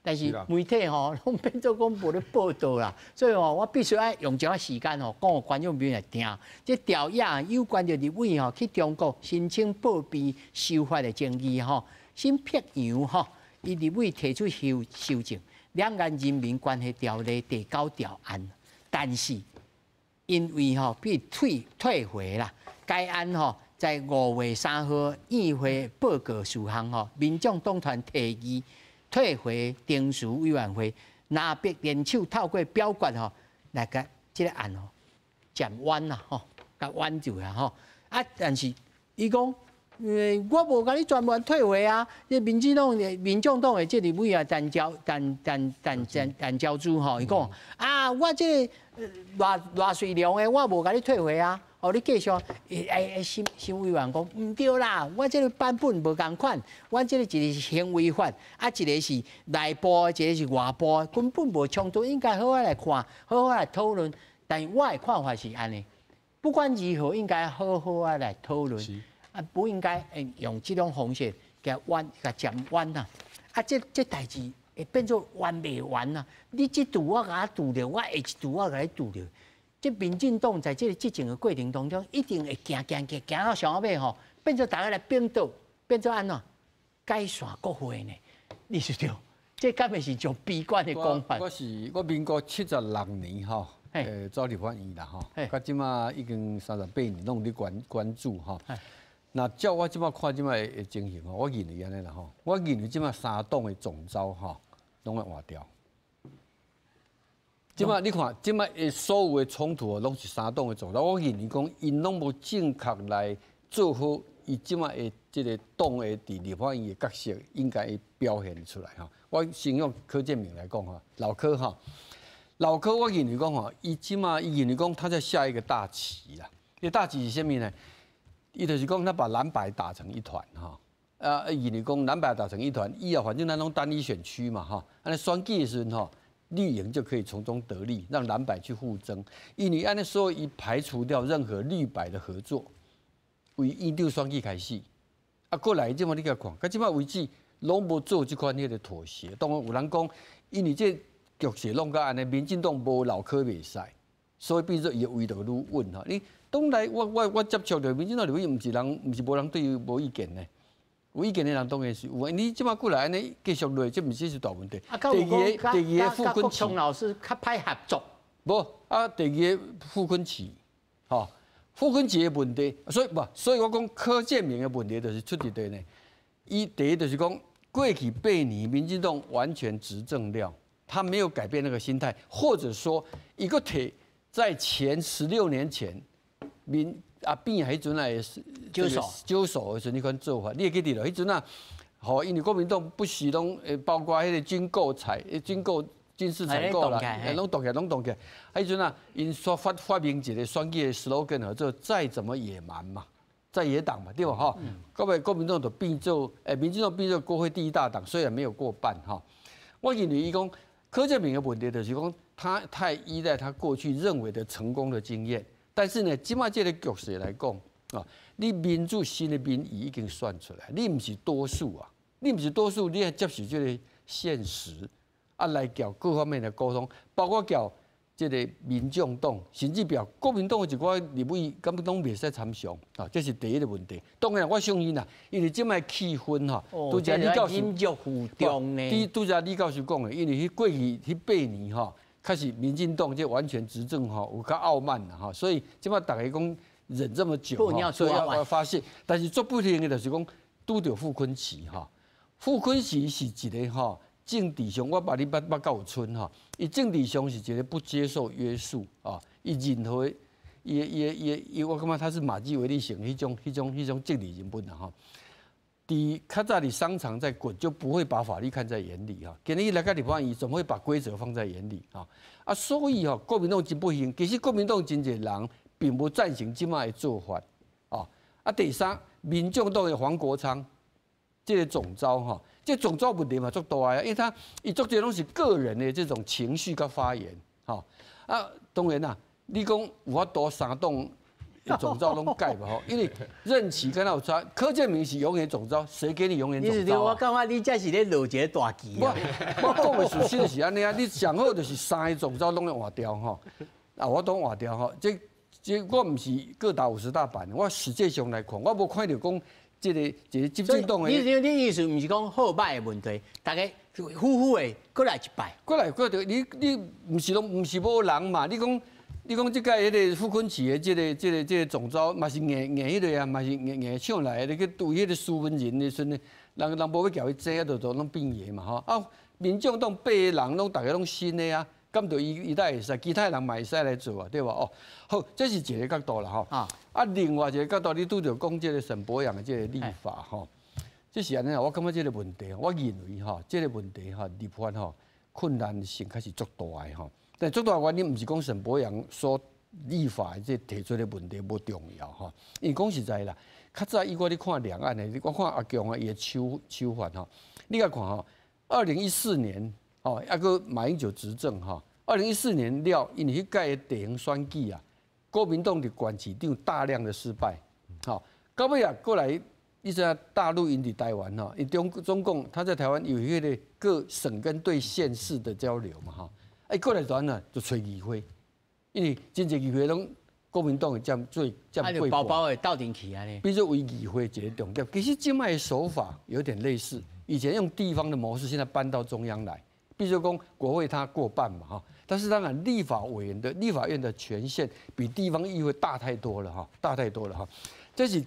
但是媒体拢变做讲无咧报道啦，所以我必须要用一寡时间讲互观众朋友来听。这调查有关着立委去中国申请报备修法的争议新辟洋伊立委提出修正《两岸人民关系条例》第9条案，但是因为被退回啦，该案在5月3号议会报告事项吼，民众党团提议退回定数委员会，拿别联手透过表决吼来甲这个案吼暂缓啦吼，甲挽住啦吼。啊，但是伊讲，我无甲你全部退回啊！这民众党的这立委啊，陈昭珠吼，伊讲啊，我这个偌水量的，我无甲你退回啊！哦，你继续，新委员讲唔对啦，我这个版本无共款，我这个一个是行为法，啊，一个是内部，一个是外部，根本无冲突，应该好好来看，好好来讨论。但我的看法是安尼，不管如何，应该好好啊来讨论，啊，不应该用这种方式给暂缓呐。啊，这代志会变做完未完呐。你这度我甲拄着，我下一度我甲你拄着。这民进党在这个执政的过程当中，一定会行到上后尾吼，变做大家来并斗，变做安怎改善国会呢？你是对，这根本是种悲观的讲法。我民国76年吼，走立法院啦吼，到即马已经38年，拢有咧关注吼。那照我即马看即马的情形吼，我认为安尼啦吼，我认为即马3党的总召吼，拢会换掉。即马你看，即马所有的冲突拢是3党的总召，我认为讲因拢无正确来做好伊即马的即个党的伫立法院的角色，应该表现出来哈。我先用柯建铭来讲哈，老柯我认为讲吼，伊即马伊认为讲他在下一个大棋啦。这大棋是啥物呢？伊就是讲他把蓝白打成一团哈。认为讲蓝白打成一团，以后反正咱拢单一选区嘛哈，安尼选举的时阵吼。绿营就可以从中得利，让蓝白去互争。因为按那说，伊排除掉任何绿白的合作，为印度选举开始。啊，过来即马你甲看，到即马为止拢无做即款迄个妥协。当然有人讲，因为这局势弄到安尼，民进党无老科袂使，所以变做伊的位就愈稳哈。你当来我接触着民进党立委，毋是无人对伊无意见呢。有意见的人当然是有，你即马过来安尼继续落，这毋是大问题。第二个傅昆萁老师较歹合作。无啊，第二个傅昆萁，吼，傅昆萁的问题，所以我讲柯建铭的问题就是出伫对呢。伊第一就是讲过去8年民进党完全执政了，他没有改变那个心态，或者说一个体在前16年前变迄阵来招手的时阵，你款做法，你会记得咯？迄阵啊，吼，因为国民党不时拢包括迄个军事采购啦，拢动起来。迄阵啊，因说发明一个选举的 slogan 叫再怎么野蛮嘛，在野党嘛，对吧？哈，各位国民党就变做民进党变做国会第1大党，虽然没有过半哈。我认为伊讲柯建铭的问题就是讲，他太依赖他过去认为的成功的经验。但是呢，即马这个局势来讲啊，你民主新的民意已经选出来，你不是多数啊，你要接受这个现实啊，来交各方面的沟通，包括交这个民众党，甚至表国民党的一寡立委根本拢袂使参详啊，这是第一个问题。当然，我相信啦，因为即摆气氛哈，都在李教授互动呢。都在李教授讲的，因为过去8年哈。开始，民进党就完全执政哈，有较傲慢了哈，所以即摆大家讲忍这么久哈，所以要发泄。但是做不停的就是讲，拄到傅昆萁哈，傅昆萁是一个哈政治上，我把你捌到有村哈，伊政治上是一个不接受约束啊，伊任何我感觉他是马基维利型迄种政治人物哈。较早的商场在滚，就不会把法律看在眼里哈。今日来个立法院，怎么会把规则放在眼里啊？所以国民党真不行。其实国民党真侪人并不赞成即卖的做法第三，民众党的黄国昌，这个总召这总召问题嘛足大啊，因为伊足侪拢是个人的这种情绪跟发言当然啦，你讲有法度3党。总召拢改吧因为任期跟他有差。柯建铭是永远总召，谁给你永远总召我感觉你这是咧落一个大棋啊！我讲的事实就是安尼啊，你上好就是3个总召拢要换掉我都换掉这我唔是各打50大板，我实际上来看，我无看到讲这个执政党的。你意思唔是讲好歹的问题，大家呼的过来一摆。过来，你唔是无人嘛？你讲。你讲这个迄个傅昆萁的这个总召，嘛是硬迄个啊，嘛是硬上来的，去对迄个苏文仁的时阵，人无要叫伊坐啊，就拢变野嘛吼。啊，民众党8个人拢大家拢新的啊，咁就伊才会使，其他人嘛会使来做啊，对吧？哦，好，这是一个角度啦吼。啊，另外一个角度，你拄着讲这个沈伯洋的这个立法吼，这是安尼啊，我感觉这个问题，我认为吼，这个问题吼，立法吼困难性开始足大的吼。但最大的原因，唔是讲沈伯洋所立法即提出的问题无重要吼，因为讲实在啦，较早以我咧看两岸的，我看阿强啊伊的手法吼，你甲看吼，2014年吼，抑个马英九执政吼，2014年了，因为迄届的地方选举啊，国民党的县市长大量的失败，吼，到尾啊过来，你知道大陆因伫台湾吼，因中共他在台湾有迄个各省跟对县市的交流嘛吼。过来转呢，就找议会，因为真侪议会拢国民党会占过半。包包的斗阵去啊咧。比如为议会一个重点，其实现在的手法有点类似，以前用地方的模式，现在搬到中央来。比如讲国会它过半嘛哈，但是当然立法院的权限比地方议会大太多了哈，大太多了哈。这是一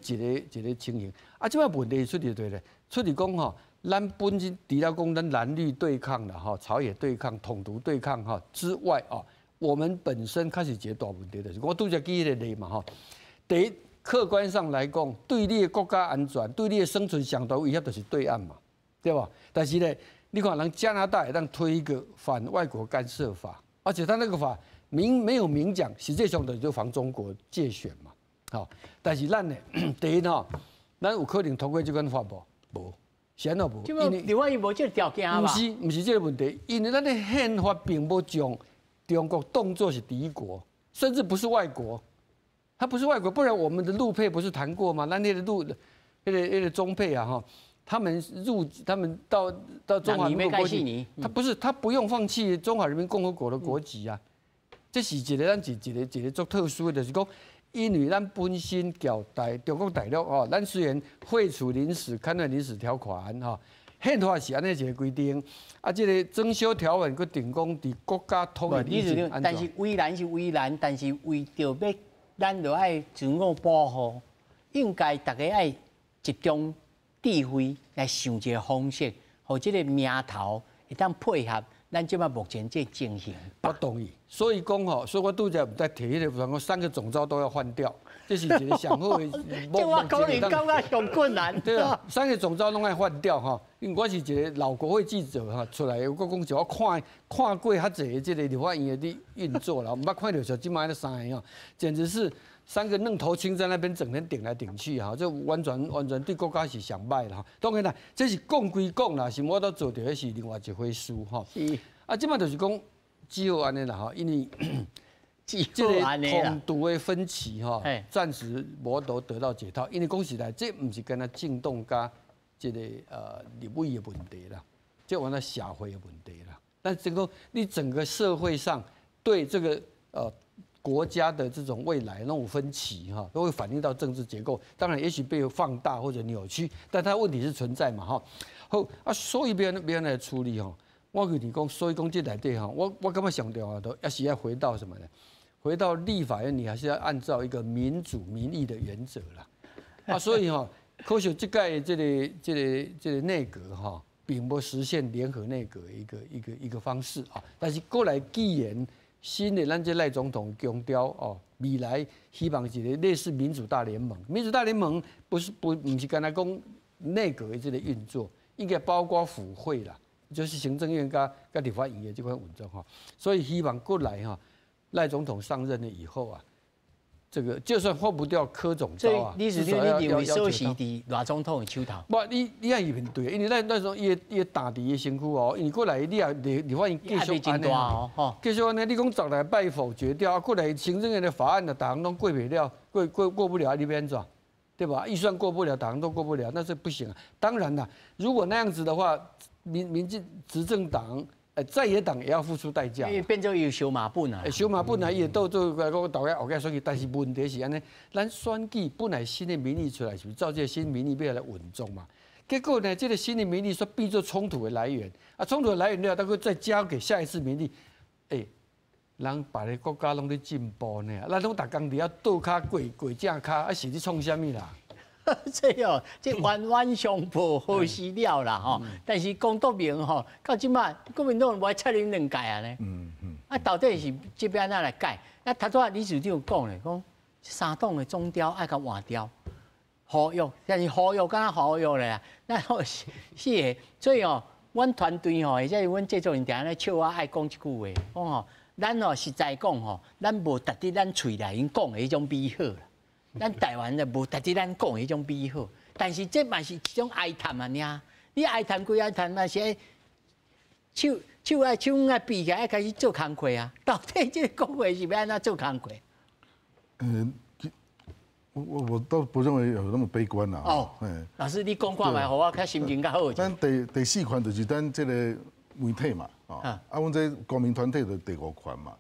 个情形。啊，这摆问题出伫对咧，出伫讲吼。咱本身除了讲咱蓝绿对抗啦，哈，朝野对抗、统独对抗哈之外啊，我们本身开始一个大问题就是，我拄则举迄个例嘛哈。第一，客观上来讲，对你的国家安全、对你的生存上大威胁就是对岸嘛，对吧？但是呢，你看人加拿大也当推一个反外国干涉法，而且他那个法没有明讲，实际上就防中国介选嘛，好。但是咱呢，第一吼，咱有可能通过这款法无？显然无，因为另外伊无这个条件吧？不是这个问题，因为咱的宪法并不将中国当作是敌国，甚至不是外国，它不是外国，不然我们的陆配不是谈过吗？咱那个陆，那个中配啊哈，他们到中华人民共和国籍，他不用放弃中华人民共和国的国籍啊，这是一个咱一个做特殊的，就是讲。因为咱本身交代中国大陆哦，咱虽然废除临时刊登临时条款哈，宪法是安尼一个规定，啊，这个增修条文佮定讲伫国家统一理性安全。但是危难是危难，但是为着要咱就爱自我保护，应该大家爱集中智慧来想一个方式，和这个名头会当配合。咱即摆目前这情形，我同意。所以讲吼，所以我拄则在提迄个，讲3个总召都要换掉，这是一个上好的。这我可能感觉上困难。对啊，3个总召拢爱换掉哈。因为我是一个老国会记者哈，出来我讲就我看过较侪这个立法院的运作啦，唔捌看到像即摆那3个哦，简直是3个愣头青在那边整天顶来顶去哈，这完全对国家是上歹啦。当然啦，这是讲归讲啦，是我都做到，那是另外一回事哈。是。啊，即摆就是讲只好安尼啦哈，因为这个统独的分歧哈，暂时无得到解套。因为讲实在，这唔是干那政党加这个立委的问题啦，这完了社会的问题啦。但你整个社会上对这个国家的这种未来那种分歧哈，都会反映到政治结构。当然，也许被放大或者扭曲，但它问题是存在嘛哈。好啊，所以别人来处理哈。我跟你讲，所以讲这内底哈，我感觉上重要的，也是要回到什么呢？回到立法院，你还是要按照一个民主民意的原则啦。啊，所以哈，可惜这届这个内阁哈，并不实现联合内阁一个方式啊。但是过来既然新的咱这赖总统强调哦，未来希望一个类似民主大联盟。民主大联盟不是刚才讲内阁的这个运作，应该包括府会啦。就是行政院跟立法院的这块稳重哈，所以希望过来哈，赖总统上任了以后啊，这个就算换不掉柯总召啊，你是认为首席伫赖总统的手头？不，你也一面对，因为那时候伊打伫伊身躯哦，因为过来你也立法院继续安尼哦，继续安尼，你讲十来摆否决掉，过来行政院的法案的，大行都过不了，过不了，你变怎？对吧？预算过不了，大行都过不了，那是不行啊。当然啦，如果那样子的话。民进执政党，在野党也要付出代价，因为变做有小马本啊，小马本啊，伊都做个大家后盖选举，但是问题是安尼，咱选举本来新的民意出来，是不是照这个新民意要来稳重嘛？结果呢，这个新的民意说变做冲突的来源啊，冲突的来源了，他会再交给下一次民意，人别个国家拢咧进步呢，咱拢逐工伫遐倒骹跪正骹，啊是咧创啥物啦？这哦，这冤冤相报何时了啦吼？但是江泽民吼，到即马国民党无爱插恁两届啊呢。啊，到底是这边哪来改？那头拄李市长讲咧，讲三党的总调爱甲换调，合约，但是合约敢若合约咧啊，那是的，所以哦，阮团队吼，或者是阮制作人定咧笑我爱讲一句话，讲吼，咱哦实在讲吼，咱无达伫咱喙内因讲的迄种美好啦。咱台湾的无达伫咱讲的迄种美好，但是这嘛是一种哀叹啊尔。你哀叹归哀叹，那是手爱闭起来，开始做工课啊。到底这个国会是要安怎做工课？我倒不认为有那么悲观啦。哦，老师你讲看卖，互我较心情较好。咱第4权就是咱这个媒体嘛，阮这公民团体就第5权嘛，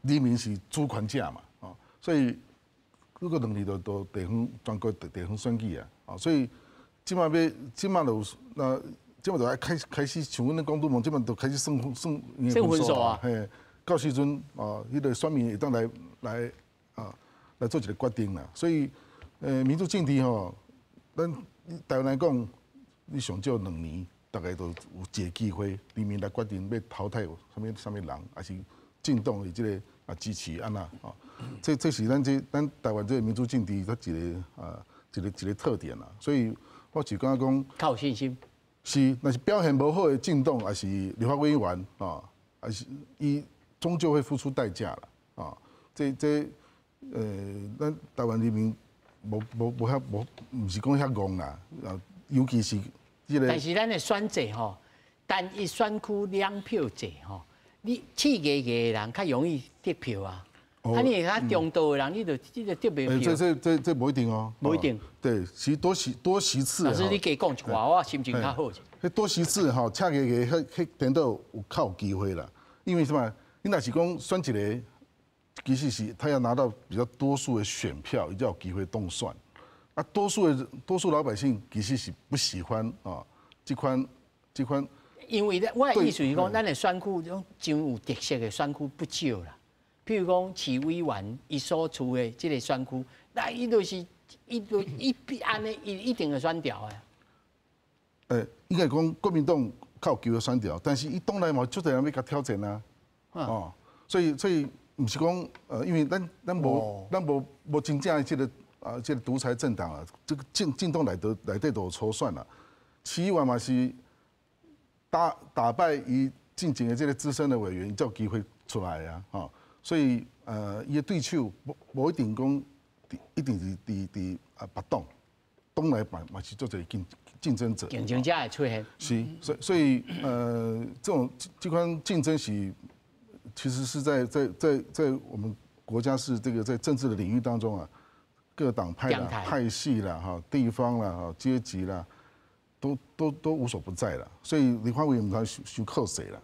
人民是主权者嘛，所以。这个能力都地方全国地方选举啊，所以即马就要开始像阮咧讲都梦，即马都开始算分数啊，嘿，到时阵迄个选民会当来做一个决定啦。所以民主政治吼，咱台湾来讲，你上少2年，大概都有一个机会，人民来决定要淘汰什么人，还是进党的这个支持安那这是咱台湾这个民主政治它一个特点啦，所以我就感觉讲，较有信心。是，若是表现无好的政党，还是立法委员还是伊终究会付出代价啦咱台湾人民无唔是讲遐戆啦，尤其是但是咱的选制吼，单一选区2票制吼，你刺激的人较容易得票啊。啊，你较中道的人，你就得袂票。这不一定哦。不一定。对，其实多席次。老师，你加讲一句话，我心情较好。迄多席次吼，恰个迄点到有较有机会啦。因为什么？你若是讲选一个，其实是他要拿到比较多数的选票，伊才有机会当选。啊，多数老百姓其实是不喜欢这款。因为我的意思是讲，咱的选区种真有特色的选区不少啦。譬如讲，市委员伊所处的这个选区，那伊就是伊必安尼，伊一定会选掉的。应该讲国民党较有机会选掉，但是伊党内嘛，足多人要甲挑战啊。所以唔是讲因为咱无真正的这个独裁政党啊，这个进党内底都有初选啦。市议员嘛是打败伊进前的这个资深的委员，才有机会出来啊。所以伊的对手无一定讲一定是伫别党内嘛是做一个竞争者。竞争者会出现。是，所以这款竞争是其实是在我们国家是这个在政治的领域当中啊，各党派啦、派系啦、地方啦、阶级啦，都无所不在了。所以立法委员他想靠谁了？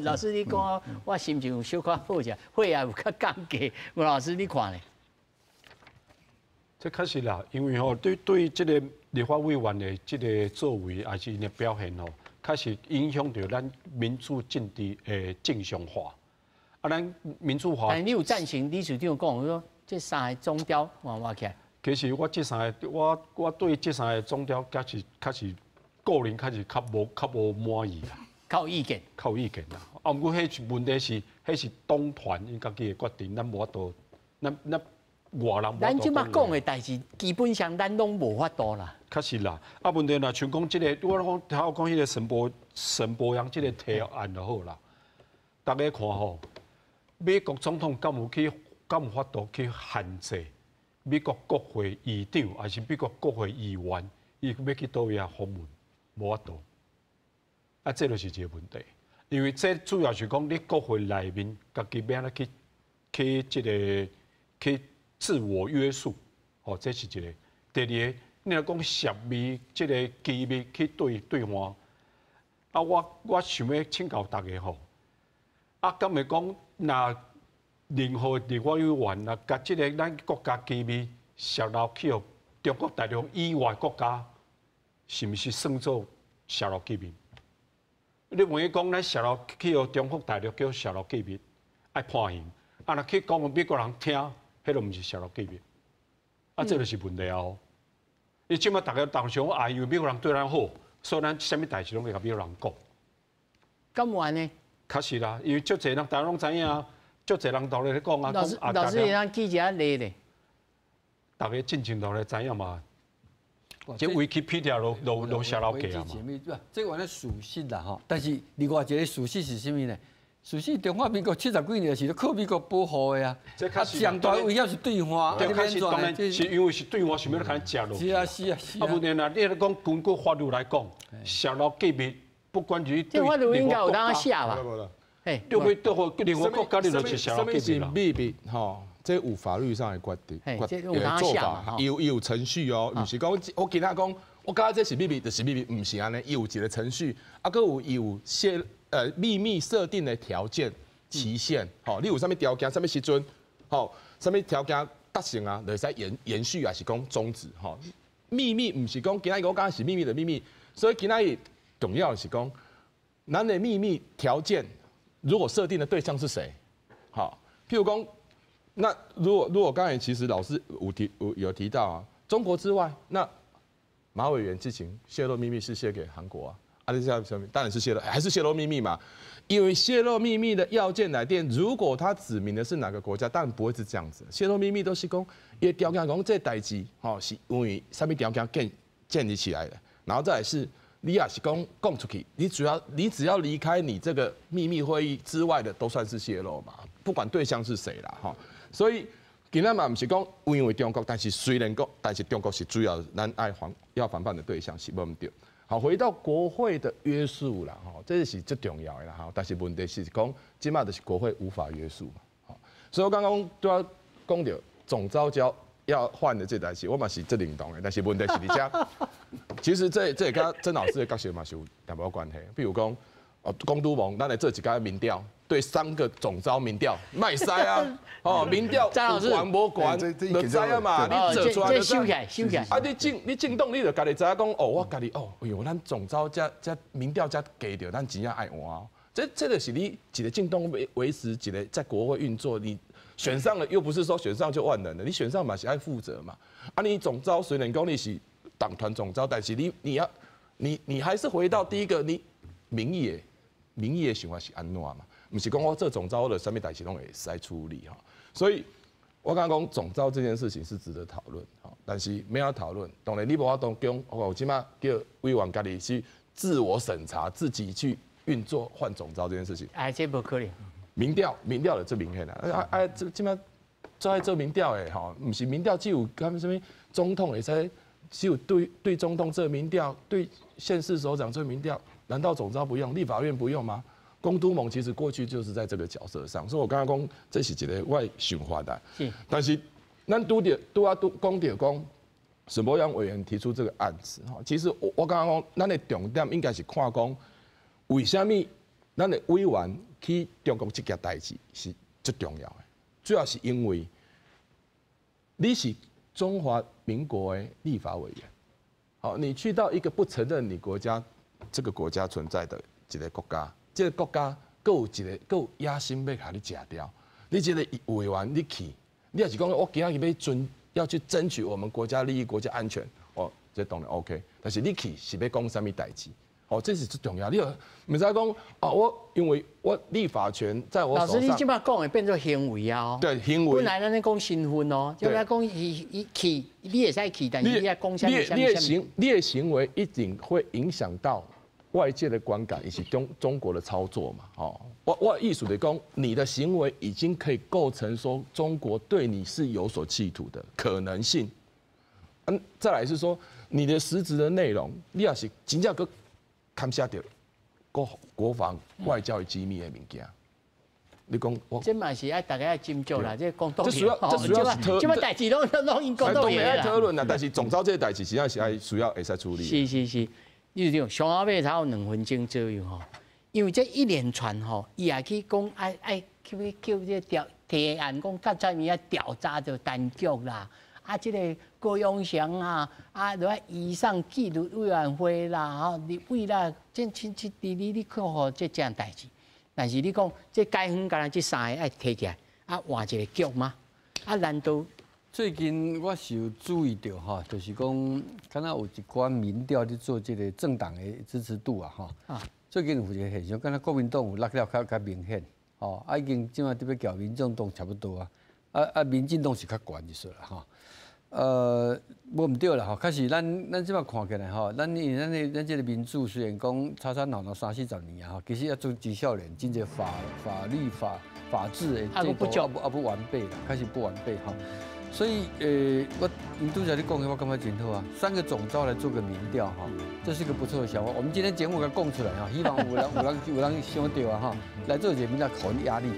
老师，你讲我心情有小可好些，血也有较降低。吴老师，你看咧？这确实啦，因为吼对这个立法委员的这个作为，还是因的表现吼，确实影响到咱民主政治的正常化。啊，咱民主化。但你有赞成李市长讲说，这3个总调换起来？其实我这3个，我对这3个总调，确实个人确实较无满意啦。靠意见啦。啊，不过迄问题是，迄是党团因家己的决定，咱无法度，咱外人无法度。咱即马讲的代志，基本上咱拢无法度啦。确实啦，啊，问题啦，像讲即个，我头讲迄个沈博阳即个提案就好啦。大家看吼，美国总统敢有法度去限制美国国会议长，还是美国国会议员，伊要去倒位啊访问，无法度。啊，这就是一个问题，因为这主要是讲你国会内面家己要安怎去自我约束，这是一个。第二个，你若讲涉密这个机密去兑换，啊，我想要请教大家吼，啊，敢会讲那任何立法委员啊，甲这个咱国家机密泄露去予中国大陆以外国家，是毋是算作泄露机密？你问伊讲，咱泄露去互中国大陆叫泄露机密，爱判刑。啊，若去讲美国人听，迄都毋是泄露机密。啊，这就是问题啊！伊即摆大家当想啊，因为美国人对咱好，所以咱啥物代志拢会甲美国人讲。咁完呢？确实啦，因为足侪人大家拢知影啊，足侪人都咧讲啊，老师，咱记者例咧，大家进前都咧知影嘛。这维基批条都写老假啊嘛。这个原事实啦吼，但是另外一个事实是啥物呢？事实中华民国70几年是靠美国保护的啊，上大威胁是对华，当然是因为是对华想要来食落。是啊是啊是啊。啊，不然啊，你咧讲根据法律来讲，泄露机密，不管是对法律应该有当写吧？嘿，对不对？另外国家你就是泄露机密啦。秘密吼。这有法律上的决定，做法，有程序哦，不是讲我其他讲，我觉这是秘密，就是秘密，不是安尼，有一个程序，啊，搁有秘密设定的条件、期限，吼，你有啥物条件、啥物时阵，吼，啥物条件达成啊，就使延续，还是讲终止，吼，秘密不是讲今仔我讲是秘密的秘密，所以今仔重要的是讲，咱的秘密条件，如果设定的对象是谁，好，譬如讲。那如果刚才其实老师有提到啊，中国之外，那马委员之前泄露秘密是泄给韩国啊，这下什么？当然是泄露，还是泄露秘密嘛？因为泄露秘密的要件来电，如果他指明的是哪个国家，当然不会是这样子。泄露秘密都是讲，因为条件讲这代志，吼是因为什么条件建立起来的，然后再来是你也是讲出去，你只要离开你这个秘密会议之外的，都算是泄露嘛，不管对象是谁啦，哈。所以，今仔嘛，不是讲因为中国，但是虽然讲，但是中国是主要咱要防范的对象，是无唔对。好，回到国会的约束啦，哈，这是最重要的啦，哈。但是问题是讲，今嘛就是国会无法约束嘛，好。所以我刚刚都要讲到总召交要换的这代志，我嘛是最认同的。但是问题是你家，其实这也跟曾老师的角色嘛是有淡薄关系。比如讲，公都盟，咱来做一个民调。对3个总召民调卖塞啊，哦，民调有管无管，就知啊嘛，你做出来就知。收起来。啊，你进动，你就家己知影讲，哦，我家己哦，哎呦，咱总召加民调加给着，咱钱也爱换哦。这就是你一个进动维持一个在国会运作，你选上了又不是说选上就万能的，你选上嘛是爱负责嘛。啊，你总召虽然讲你是党团总召，但是你还是回到第一个，你民意的想法是安怎嘛？不是讲我这总召的什么代志拢会使处理哈，所以我刚刚讲总召这件事情是值得讨论哈，但是没有讨论，当然你无法当中，我起码叫委员家己去自我审查，自己去运作换总召这件事情。哎，这不可能。民调的这明显啦，这起码做做民调的哈，不是民调只有他们什么总统会使只有对总统做民调，对县市首长做民调，难道总召不用，立法院不用吗？公都盟其实过去就是在这个角色上，所以我刚刚讲这是一个外循环的。但是咱都要讲沈伯洋委员提出这个案子哈，其实我刚刚讲，咱的重点应该是看讲为什么咱的委员去中国这件代志是最重要的，主要是因为你是中华民国的立法委员，好，你去到一个不承认你这个国家存在的一个国家。这个国家够有野心要甲你吃掉，你这个委员你去，你也是讲我今日要去争取我们国家利益、国家安全，哦，这当然 OK。但是你去是要讲什么代志？哦，这是最重要。你唔使讲哦，因为我立法权在我手上。老师，你即摆讲的变做行为啊？哦，对，行为。本来咱咧讲身份哦，就来讲伊去，你也使去，但是你也讲什么？你的行为一定会影响到。外界的观感以及中国的操作嘛，哦，我意思的讲，你的行为已经可以构成说中国对你是有所企图的可能性。再来是说你的实质的内容，你也是真正个看下掉国防外交的机密的物件。你讲我这嘛是爱大家爱斟酌啦，这讲道理。这主要是这代志拢因讲道理啦。讨论啦，但是总召这个代志实际上是爱需要会使处理。是。你就上后尾才有2分钟左右吼，因为这一连串吼，伊也去讲爱叫这提案讲，甲在面啊调查着单局啦，啊，这个高永祥啊，啊，落移上纪律委员会啦，吼，立委啦，你看好这样代志。但是你讲这解放干这3个爱提起来，啊，换一个局吗？啊，难道？最近我是有注意到哈，就是讲，敢若有一寡民调在做这个政党的支持度啊哈。最近有一个现象，敢若国民党有落了较明显，哦，已经即马特别交民众党差不多啊，民进党是较悬就是啦哈。无毋对啦吼，确实咱即马看起来吼，咱这个民主虽然讲吵吵闹闹30-40年啊，其实要做青少年，真正法律法治的制度不完备啦，开始不完备哈。所以我你拄才你讲的，我感觉真好啊。3个总召来做个民调哈，这是一个不错的想法。我们今天节目给它供出来哈，希望有人想到啊哈，来做这个民调，给人压力，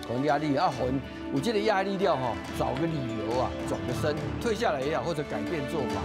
给人压力啊，给人有这个压力了哈，找个理由啊，转个身，退下来也好，或者改变做法。